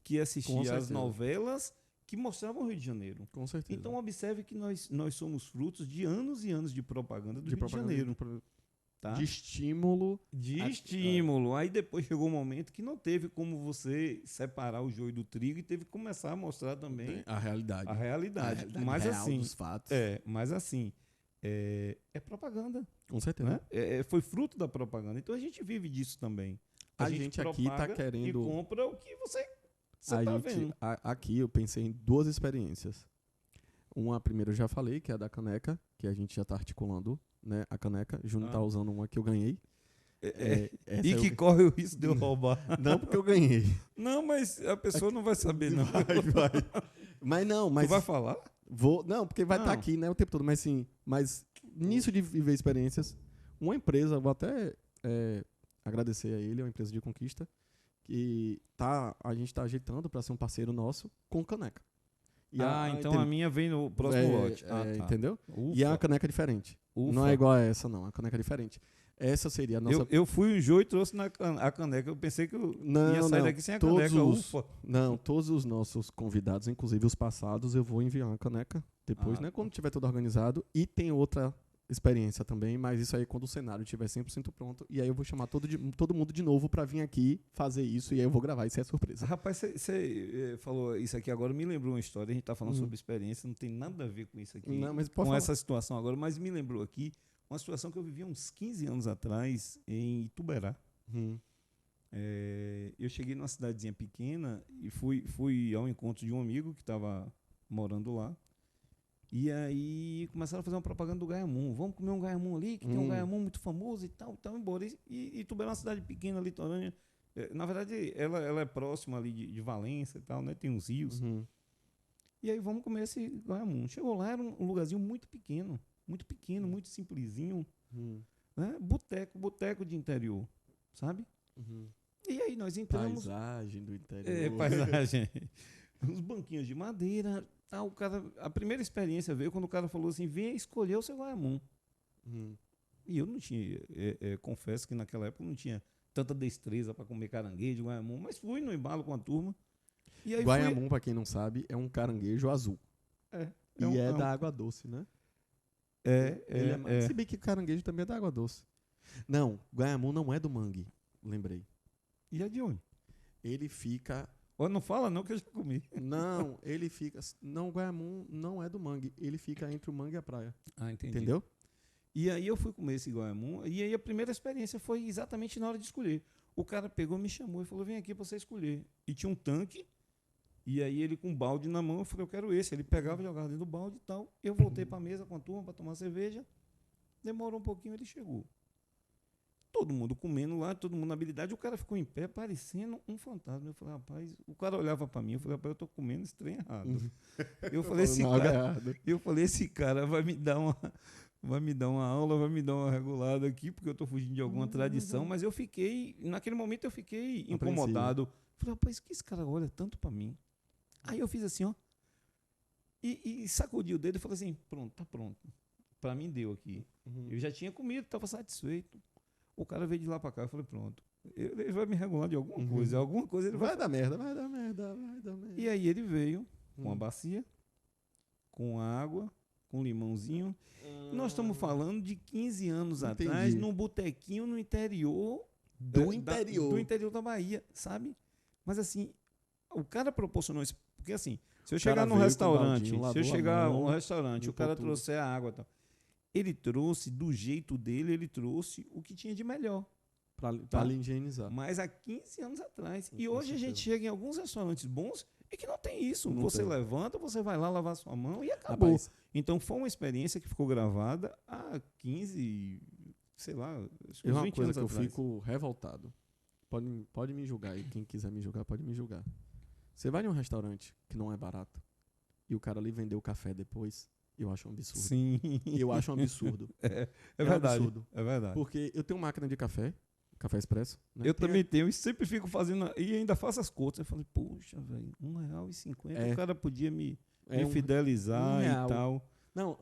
que assistia as novelas que mostravam o Rio de Janeiro. Com certeza. Então, observe que nós somos frutos de anos e anos de propaganda do Rio de Janeiro. Tá? De estímulo. Aí depois chegou um momento que não teve como você separar o joio do trigo e teve que começar a mostrar também A realidade. a realidade. Mas real assim, dos fatos. é propaganda. Com certeza. Né? Foi fruto da propaganda. Então a gente vive disso também. A gente aqui tá propaga querendo. e compra o que você A tá gente, vendo. aqui eu pensei em duas experiências. Uma, primeiro eu já falei, que é a da caneca, que a gente já tá articulando, né? A caneca. Júnior tá usando uma que eu ganhei. Essa E que corre o risco de eu roubar. Não porque eu ganhei. Não, mas a pessoa não vai saber, não. Vai. Mas não, mas. Tu vai falar? Não, porque vai estar aqui, né, o tempo todo. Mas sim, nisso de viver experiências, uma empresa, vou até agradecer a ele, é uma empresa de conquista, que a gente tá ajeitando para ser um parceiro nosso com caneca. Então a minha vem no próximo lote. Tá. Entendeu? Ufa. E é uma caneca diferente. Ufa. Não é igual a essa, não. É uma caneca diferente. Essa seria a nossa... Eu fui o Jô e trouxe a caneca. Eu pensei que eu ia sair daqui sem a caneca. Ufa. Não, todos os nossos convidados, inclusive os passados, eu vou enviar uma caneca depois, né? Quando tiver tudo organizado. E tem outra experiência também, mas isso aí quando o cenário estiver 100% pronto. E aí eu vou chamar todo mundo de novo pra vir aqui fazer isso e aí eu vou gravar. Isso é surpresa. Rapaz, você falou isso aqui agora, me lembrou uma história. A gente tá falando sobre experiência, não tem nada a ver com isso aqui. Não, mas com essa situação agora, mas me lembrou aqui uma situação que eu vivi uns 15 anos atrás em Ituberá. Eu cheguei numa cidadezinha pequena e fui ao encontro de um amigo que estava morando lá. E aí começaram a fazer uma propaganda do Gaiamum. Vamos comer um Gaiamum ali, que tem um Gaiamum muito famoso e tal, embora. E Ituberá é uma cidade pequena, litorânea. Na verdade, ela é próxima ali de Valença e tal, né? Tem uns rios. E aí vamos comer esse Gaiamum. Chegou lá, era um lugarzinho muito pequeno, muito simplesinho. Né? Boteco de interior, sabe? E aí nós entramos... Paisagem do interior. Paisagem. Uns banquinhos de madeira. A primeira experiência veio quando o cara falou assim, venha escolher o seu Gaiamum. E eu não tinha, confesso que naquela época eu não tinha tanta destreza para comer caranguejo, Gaiamum, mas fui no embalo com a turma. E aí Gaiamum, para quem não sabe, é um caranguejo azul. Da água doce, né? Se bem que caranguejo também é da água doce. Não, Gaiamum não é do mangue, lembrei. E é de onde? Ele fica... Não fala não que eu já comi. Não, ele fica... Não, o Gaiamum não é do mangue. Ele fica entre o mangue e a praia. Entendi. Entendeu? E aí eu fui comer esse Gaiamum. E aí a primeira experiência foi exatamente na hora de escolher. O cara pegou, me chamou e falou, vem aqui pra você escolher. E tinha um tanque. E aí ele com um balde na mão, eu falei, eu quero esse. Ele pegava e jogava dentro do balde e tal. Eu voltei pra mesa com a turma pra tomar cerveja. Demorou um pouquinho, ele chegou. Todo mundo comendo lá, todo mundo na habilidade. O cara ficou em pé, parecendo um fantasma. Eu falei, rapaz, o cara olhava pra mim. Eu falei, rapaz, eu tô comendo esse trem errado. Eu falei, esse cara vai me dar uma aula, vai me dar uma regulada aqui, porque eu tô fugindo de alguma tradição. Mas naquele momento eu fiquei incomodado. Falei, rapaz, que esse cara olha tanto pra mim? Aí eu fiz assim, ó. E sacudi o dedo e falei assim, pronto, tá pronto. Pra mim deu aqui. Eu já tinha comido, tava satisfeito. O cara veio de lá pra cá, eu falei, pronto. Ele vai me regular de alguma coisa. Alguma coisa ele vai dar merda. E aí ele veio com a bacia, com água, com limãozinho. Nós estamos falando de 15 anos atrás, num botequinho no interior. Do interior da Bahia, sabe? Mas assim, o cara proporcionou isso. Porque assim, Se eu chegar num veio com restaurante, baldinho, se eu lavou a chegar mão, num restaurante, o limpou cara tudo. trouxer a água e tal. Ele trouxe, do jeito dele, ele trouxe o que tinha de melhor. Pra Tá. lhe higienizar. Mas há 15 anos atrás. E Com hoje a gente certeza. chega em alguns restaurantes bons e que não tem isso. Não Você tem. levanta, você vai lá lavar sua mão e acabou. Rapaz, Então foi uma experiência que ficou gravada há 15, sei lá, acho que é uns uma 20 coisa anos que eu atrás. fico revoltado. Pode me julgar aí. Quem quiser me julgar, pode me julgar. Você vai em um restaurante que não é barato e o cara ali vendeu o café depois, eu acho um absurdo. Sim. Eu acho um absurdo. É um verdade. absurdo. É verdade. Porque eu tenho máquina de café expresso. Né? Eu Tem também tenho e sempre fico fazendo. E ainda faço as contas. Eu falei, poxa, velho, R$1,50. É. O cara podia me É fidelizar R$1. e tal. Não,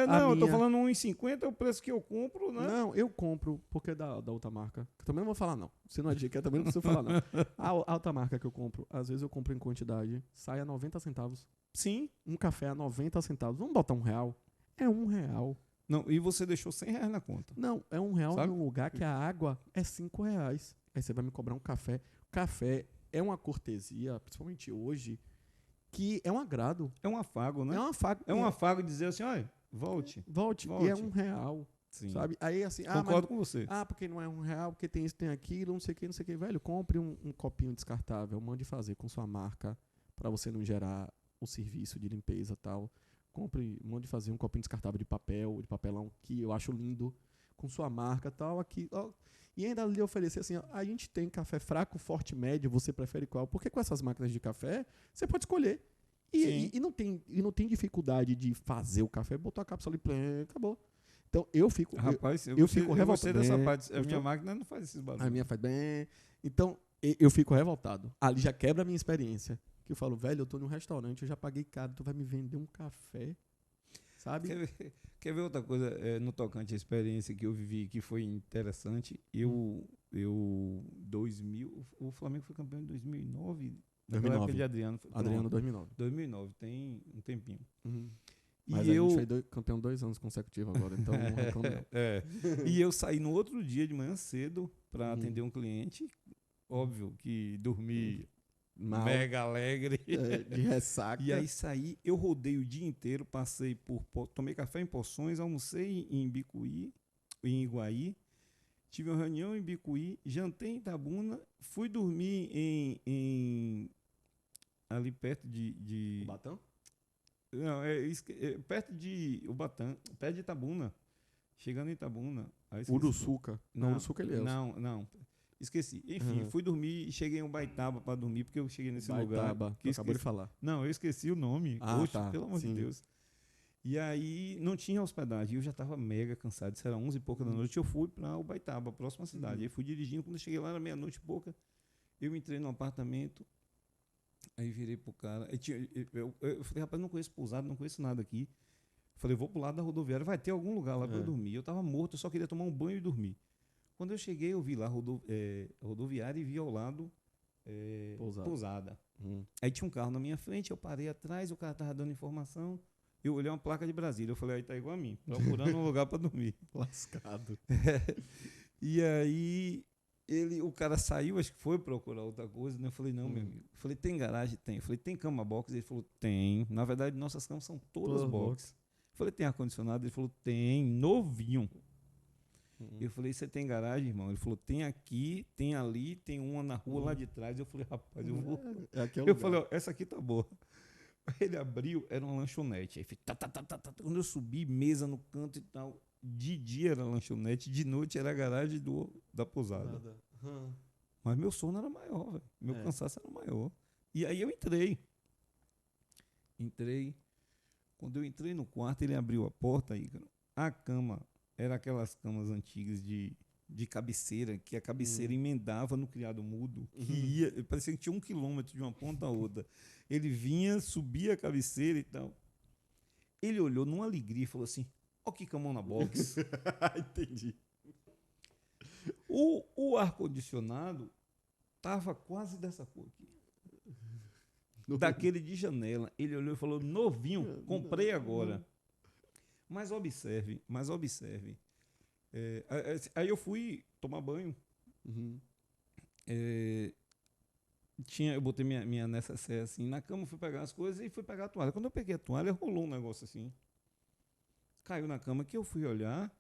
Não, eu tô minha... falando R$1,50 é o preço que eu compro, né? Não, eu compro, porque é da outra marca. Eu também não vou falar, não. Se não é dica, eu também não preciso falar, não. A outra marca que eu compro, às vezes eu compro em quantidade, sai a 90 centavos. Sim. Um café a 90 centavos. Vamos botar R$1? É R$1. Não, e você deixou R$100 na conta. Não, é R$1 Sabe? num lugar que a água é R$5. Aí você vai me cobrar um café. Café é uma cortesia, principalmente hoje, que é um agrado. É um afago, né? É um afago. É um afago dizer assim, olha, volte. Volte. Volte. E é R$1. Sim. Sabe? Aí assim, Concordo com você. porque não é R$1, porque tem isso, tem aquilo, não sei o que, não sei o que. Velho, compre um copinho descartável, mande fazer com sua marca, pra você não gerar o serviço de limpeza e tal. Mande fazer um copinho descartável de papelão, que eu acho lindo, com sua marca e tal. Aqui, ó. E ainda lhe oferecer assim, ó, a gente tem café fraco, forte, médio, você prefere qual? Porque com essas máquinas de café, você pode escolher. Sim. E não tem dificuldade de fazer o café, botou a cápsula e acabou. Então eu fico. Rapaz, eu gostei, fico eu gostei revoltado. dessa Bem, parte. A minha gostou? máquina não faz esses barulhos. A minha faz bem. Então eu fico revoltado. Ali já quebra a minha experiência. Que eu falo, velho, eu tô num restaurante, eu já paguei caro, tu vai me vender um café. Sabe? Quer ver outra coisa no tocante à experiência que eu vivi que foi interessante? O Flamengo foi campeão em 2009. Naquela época 2009. de Adriano. Adriano, Pronto, 2009. 2009, tem um tempinho. Uhum. E Mas a gente foi campeão 2 anos consecutivos agora, então não reclamo não. E eu saí no outro dia de manhã cedo para Uhum. atender um cliente. Óbvio que dormi Mal, mega alegre. de ressaca. E aí saí, eu rodei o dia inteiro, passei tomei café em Poções, almocei em Bicuí, em Iguaí, tive uma reunião em Bicuí, jantei em Itabuna, fui dormir ali perto de O Batão? não, perto de Ubatã, perto de Itabuna, chegando em Itabuna. Aí esqueci. Uruçuca. Não, Uruçuca ele é. Não. Esqueci. Enfim, Uhum. fui dormir e cheguei em Ubaitaba para dormir, porque eu cheguei nesse lugar. Baitaba, que tu acabou de esqueci. falar. Não, eu esqueci o nome. Ah, Oxe, tá. pelo amor de Sim. Deus. E aí não tinha hospedagem. Eu já estava mega cansado. Isso era 11 e pouca da noite. Eu fui para Ubaitaba, a próxima cidade. Aí fui dirigindo. Quando eu cheguei lá, era meia-noite e pouca. Eu entrei no apartamento. Aí virei pro cara. Eu falei, rapaz, não conheço pousada, não conheço nada aqui. Falei, vou pro lado da rodoviária. Vai ter algum lugar lá para eu dormir. Eu tava morto, eu só queria tomar um banho e dormir. Quando eu cheguei, eu vi lá a rodoviária e vi ao lado pousada. Aí tinha um carro na minha frente, eu parei atrás, o cara tava dando informação. Eu olhei uma placa de Brasília, eu falei, aí tá igual a mim, procurando um lugar para dormir. Lascado. E aí o cara saiu, acho que foi procurar outra coisa, né? Eu falei, não, meu amigo. Eu falei, tem garagem? Tem. Eu falei, tem cama box? Ele falou, tem. Na verdade, nossas camas são todas box. Eu falei, tem ar-condicionado? Ele falou, tem, novinho. Eu falei, você tem garagem, irmão? Ele falou, tem aqui, tem ali, tem uma na rua lá de trás. Eu falei, rapaz, eu vou. Eu falei, ó, essa aqui tá boa. Aí ele abriu, era uma lanchonete. Aí fez, Quando eu subi, mesa no canto e tal. De dia era lanchonete, de noite era a garagem da pousada. Mas meu sono era maior, velho. Meu cansaço era maior. E aí eu entrei. Quando eu entrei no quarto, ele abriu a porta aí, a cama era aquelas camas antigas de cabeceira, que a cabeceira emendava no criado mudo, que ia, parecia que tinha 1 quilômetro de uma ponta a outra. Ele vinha, subia a cabeceira e tal. Ele olhou numa alegria e falou assim, ó que camão na box. Entendi. O ar-condicionado tava quase dessa cor aqui. Daquele de janela. Ele olhou e falou, novinho, comprei agora. Mas observe. Aí eu fui tomar banho. eu botei minha necessaire assim na cama, fui pegar as coisas e fui pegar a toalha. Quando eu peguei a toalha, rolou um negócio assim. Caiu na cama, que eu fui olhar,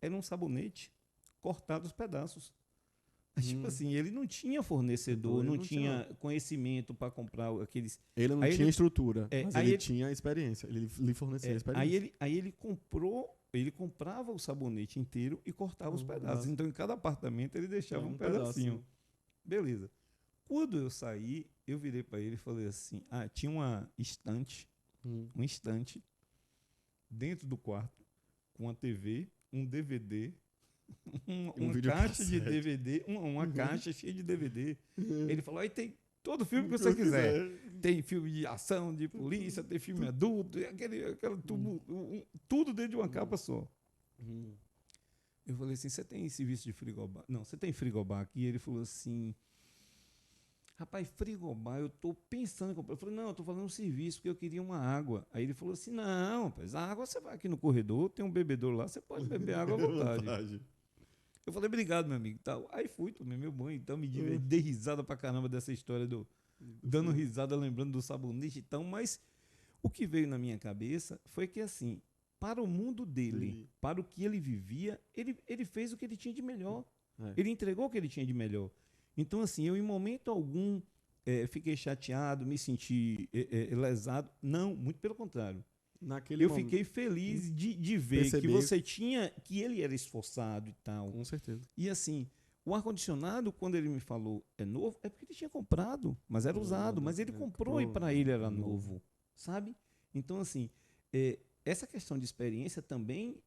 era um sabonete cortado os pedaços. Mas, tipo assim, ele não tinha fornecedor, Ele não não tinha conhecimento para comprar aqueles... Ele não Aí tinha ele- estrutura, mas aí ele ele- tinha experiência. Ele lhe fornecia É, experiência. aí ele comprava o sabonete inteiro e cortava os Um pedaços. pedaço. Então, em cada apartamento, ele deixava É, um um pedacinho. pedacinho. Beleza. Quando eu saí, eu virei para ele e falei assim, tinha uma estante, um estante, dentro do quarto, com uma TV, um DVD, uma caixa de videocassete. DVD, uma caixa cheia de DVD. Ele falou, aí tem todo filme que O que você eu quiser. Tem filme de ação, de polícia, tem filme adulto, aquele tubo, tudo dentro de uma capa só. Eu falei assim, você tem serviço de frigobar? Não, você tem frigobar aqui? Ele falou assim, rapaz, frigobar, eu tô pensando em comprar. Eu falei, não, eu tô fazendo um serviço porque eu queria uma água. Aí ele falou assim, não, rapaz, a água você vai aqui no corredor, tem um bebedouro lá, você pode beber água à vontade. Eu falei, obrigado, meu amigo. Tal. Aí fui, tomei meu banho, então dei risada pra caramba dessa história dando risada, lembrando do sabonete e tal, mas o que veio na minha cabeça foi que, assim, para o mundo dele, para o que ele vivia, ele fez o que ele tinha de melhor. É. Ele entregou o que ele tinha de melhor. Então, assim, eu em momento algum fiquei chateado, me senti lesado. Não, muito pelo contrário. Naquele Eu momento, fiquei feliz de ver Perceber. que ele era esforçado e tal. Com certeza. E assim, o ar-condicionado, quando ele me falou é novo, é porque ele tinha comprado, mas era usado, mas ele comprou e para ele era novo, sabe? Então, assim, essa questão de experiência também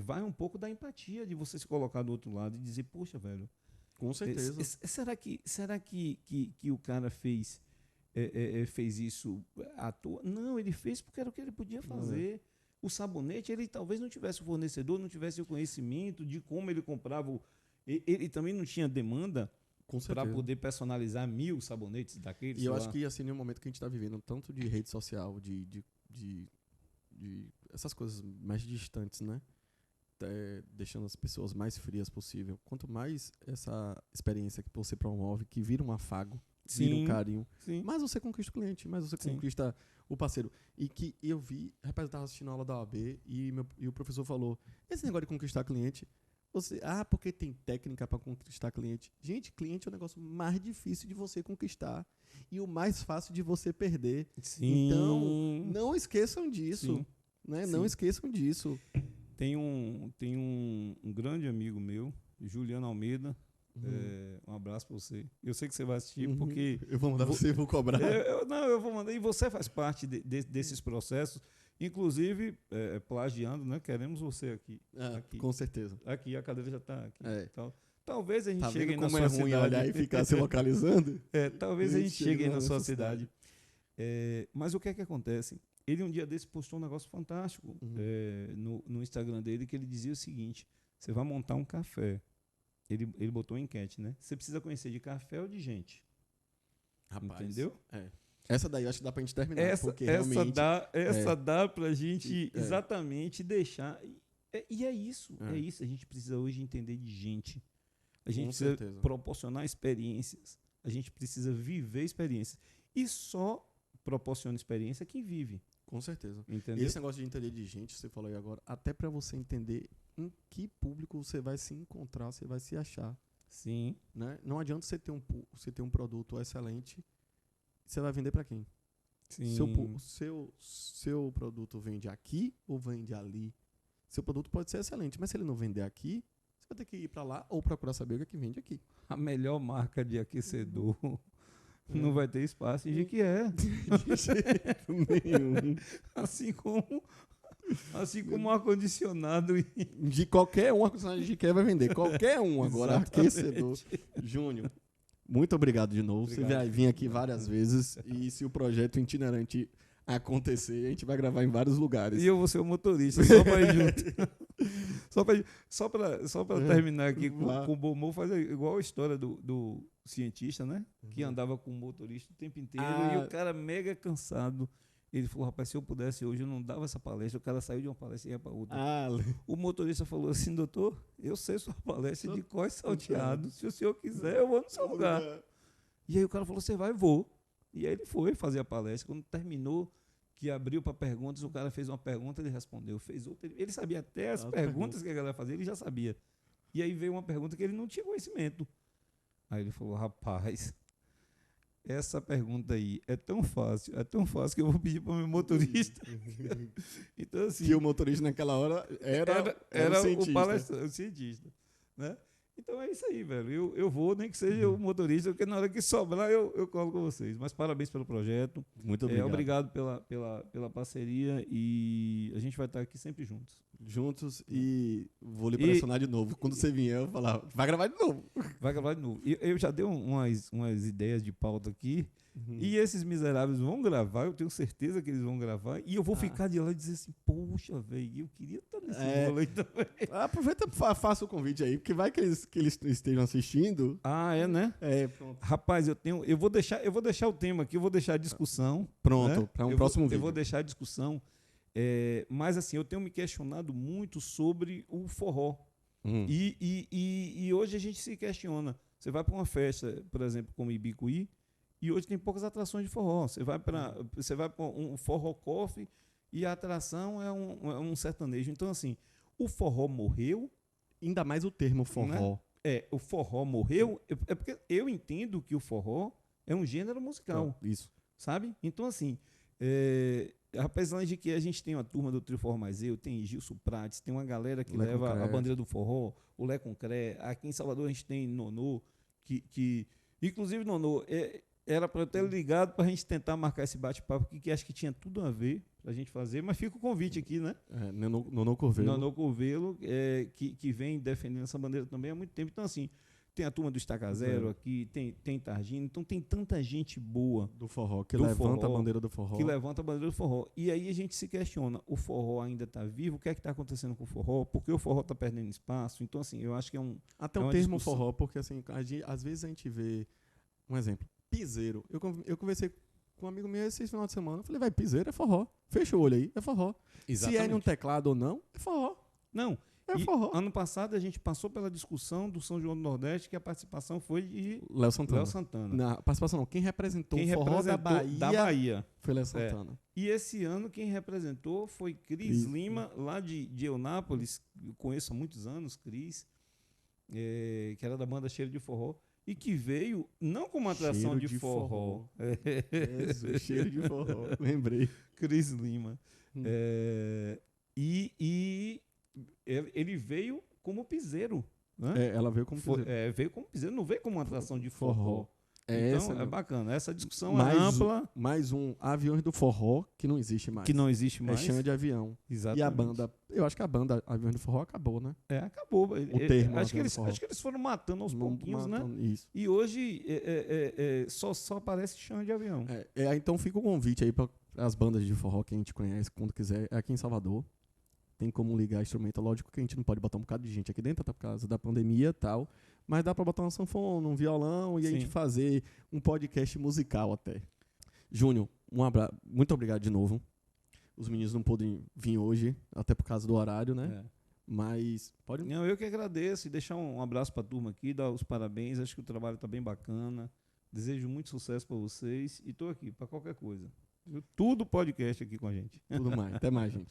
vai um pouco da empatia, de você se colocar do outro lado e dizer, poxa, velho, Com certeza. será que o cara fez isso à toa? Não, ele fez porque era o que ele podia fazer. O sabonete, ele talvez não tivesse o fornecedor, não tivesse o conhecimento de como ele comprava. Ele também não tinha demanda Com para certeza. poder personalizar 1000 sabonetes daqueles. E eu sei acho lá. que, assim, no momento que a gente está vivendo, tanto de rede social, de essas coisas mais distantes, né? Deixando as pessoas mais frias possível. Quanto mais essa experiência que você promove, que vira um afago, vira um carinho, Sim. mais você conquista o cliente, mais você Sim. conquista o parceiro. E que eu vi, rapaz, eu estava assistindo a aula da OAB e o professor falou, esse negócio de conquistar cliente, porque tem técnica para conquistar cliente. Gente, cliente é o negócio mais difícil de você conquistar e o mais fácil de você perder. Sim. Então, não esqueçam disso. Sim. Né? Sim. Não esqueçam disso. Tem um grande amigo meu, Juliano Almeida. Um abraço para você. Eu sei que você vai assistir porque... Eu vou mandar você, vou cobrar. eu vou mandar. E você faz parte desses processos, inclusive plagiando, né? Queremos você aqui. Aqui. Com certeza. Aqui, a cadeira já está aqui. É. Tal. Talvez a gente Tá chegue vendo aí na como sua é ruim cidade. olhar e ficar se localizando? Talvez a gente chegue aí na sua nessa cidade. Mas o que é que acontece? Ele um dia desse postou um negócio fantástico no Instagram dele, que ele dizia o seguinte: você vai montar um café. Ele botou uma enquete, né? Você precisa conhecer de café ou de gente? Rapaz. Entendeu? Essa daí eu acho que dá pra gente terminar. Porque Essa realmente dá pra gente exatamente deixar. E é isso. É. É isso. A gente precisa hoje entender de gente. A gente Com precisa certeza. proporcionar experiências. A gente precisa viver experiências. E só proporciona experiência quem vive. Com certeza. Entendeu? E esse negócio de entender de gente, você falou aí agora, até pra você entender em que público você vai se encontrar, você vai se achar. Sim. Né? Não adianta você ter um produto excelente, você vai vender pra quem? Sim. Seu produto vende aqui ou vende ali? Seu produto pode ser excelente, mas se ele não vender aqui, você vai ter que ir pra lá ou procurar saber o que vende aqui. A melhor marca de aquecedor não vai ter espaço em Jequié. De jeito nenhum. Assim como o ar-condicionado. De qualquer um, a personagem de quer vai vender. Qualquer um agora, Exatamente. aquecedor. Júnior, muito obrigado de novo. Obrigado. Você vai vir aqui várias vezes e se o projeto itinerante acontecer, a gente vai gravar em vários lugares. E eu vou ser o motorista, só para ir junto. Só para terminar aqui com o bom humor, faz igual a história do cientista, né? Que andava com o motorista o tempo inteiro e o cara mega cansado. Ele falou, rapaz, se eu pudesse hoje, eu não dava essa palestra. O cara saiu de uma palestra e ia para outra. O motorista falou assim, doutor, eu sei sua palestra de cós salteado. Se o senhor quiser, eu vou no seu lugar. E aí o cara falou, você vai? Vou. E aí ele foi fazer a palestra. Quando terminou, que abriu para perguntas, o cara fez uma pergunta, ele respondeu. Fez outra, ele sabia até as perguntas que a galera fazia, ele já sabia. E aí veio uma pergunta que ele não tinha conhecimento. Aí ele falou, rapaz, essa pergunta aí é tão fácil que eu vou pedir para o meu motorista. Então, assim, Que o motorista naquela hora era o cientista. Né? Então é isso aí, velho. Eu vou, nem que seja o motorista, porque na hora que sobrar eu colo com vocês. Mas parabéns pelo projeto. Muito obrigado. Obrigado pela parceria e a gente vai estar aqui sempre juntos. E vou lhe pressionar de novo. Quando você vier, eu vou falar, vai gravar de novo. Vai gravar de novo. Eu já dei umas ideias de pauta aqui. E esses miseráveis vão gravar, eu tenho certeza que eles vão gravar. E eu vou ficar de lá e dizer assim, poxa, velho, eu queria estar nesse bolo aí também. Aproveita e faça o convite aí, porque vai que eles estejam assistindo. Ah, é, né? Pronto. Rapaz, eu vou deixar o tema aqui, eu vou deixar a discussão. Pronto, né? para um próximo vídeo. Eu vou deixar a discussão. Mas assim, eu tenho me questionado muito sobre o forró. E hoje a gente se questiona. Você vai para uma festa, por exemplo, como Ibicuí, e hoje tem poucas atrações de forró. Você vai para um forró coffee e a atração é um sertanejo. Então, assim, o forró morreu. Ainda mais o termo forró. Né? O forró morreu. É porque eu entendo que o forró é um gênero musical. Isso. Sabe? Então, assim, apesar de que a gente tem uma turma do Trio Forró Mais Eu, tem Gilson Prates, tem uma galera que leva a bandeira do forró, o Lé Concré. Aqui em Salvador a gente tem Nonô, que inclusive Nonô, era para eu ter ligado para a gente tentar marcar esse bate-papo, que acho que tinha tudo a ver para a gente fazer, mas fica o convite aqui, né? Nonô Corvelo. Nonô Corvelo, que vem defendendo essa bandeira também há muito tempo. Então, assim, tem a turma do Estaca Zero aqui, tem Targino, então tem tanta gente boa do forró, que levanta a bandeira do forró. Que levanta a bandeira do forró. E aí a gente se questiona, o forró ainda está vivo? O que é que está acontecendo com o forró? Por que o forró está perdendo espaço? Então, assim, eu acho que Até o termo discussão. Forró, porque assim, às vezes a gente vê, um exemplo, piseiro. Eu conversei com um amigo meu esse final de semana, eu falei, vai, piseiro é forró. Fecha o olho aí, é forró. Exatamente. Se é num teclado ou não, é forró. Não. Forró. Ano passado a gente passou pela discussão do São João do Nordeste, que a participação foi de Léo Santana. Na participação não, quem representou o forró da Bahia foi Léo Santana. E esse ano quem representou foi Cris Lima, lá de Eunápolis. Eu conheço há muitos anos Cris, que era da banda Cheiro de Forró, e que veio não como uma atração de forró. Cheiro de forró, lembrei. Cris Lima. Ele veio como piseiro. Né? Ela veio como piseiro. Veio como piseiro, não veio como uma atração de forró. Então, bacana. Essa discussão é ampla. Mais um Aviões do Forró que não existe mais. Que não existe mais. É Chama de Avião. Exatamente. E a banda, eu acho que a banda Aviões do Forró acabou, né? Acabou. O termo. Acho que eles foram matando aos pouquinhos, né? Isso. E hoje só aparece Chama de Avião. Então fica o convite aí para as bandas de forró que a gente conhece, quando quiser. É aqui em Salvador. Tem como ligar instrumento. Lógico que a gente não pode botar um bocado de gente aqui dentro, tá, por causa da pandemia e tal. Mas dá para botar uma sanfona, um violão e a gente fazer um podcast musical até. Júnior, muito obrigado de novo. Os meninos não podem vir hoje, até por causa do horário, né? Mas pode... Não, eu que agradeço e deixar um abraço para a turma aqui, dar os parabéns. Acho que o trabalho está bem bacana. Desejo muito sucesso para vocês e estou aqui para qualquer coisa. Tudo podcast aqui com a gente. Tudo mais. Até mais, gente.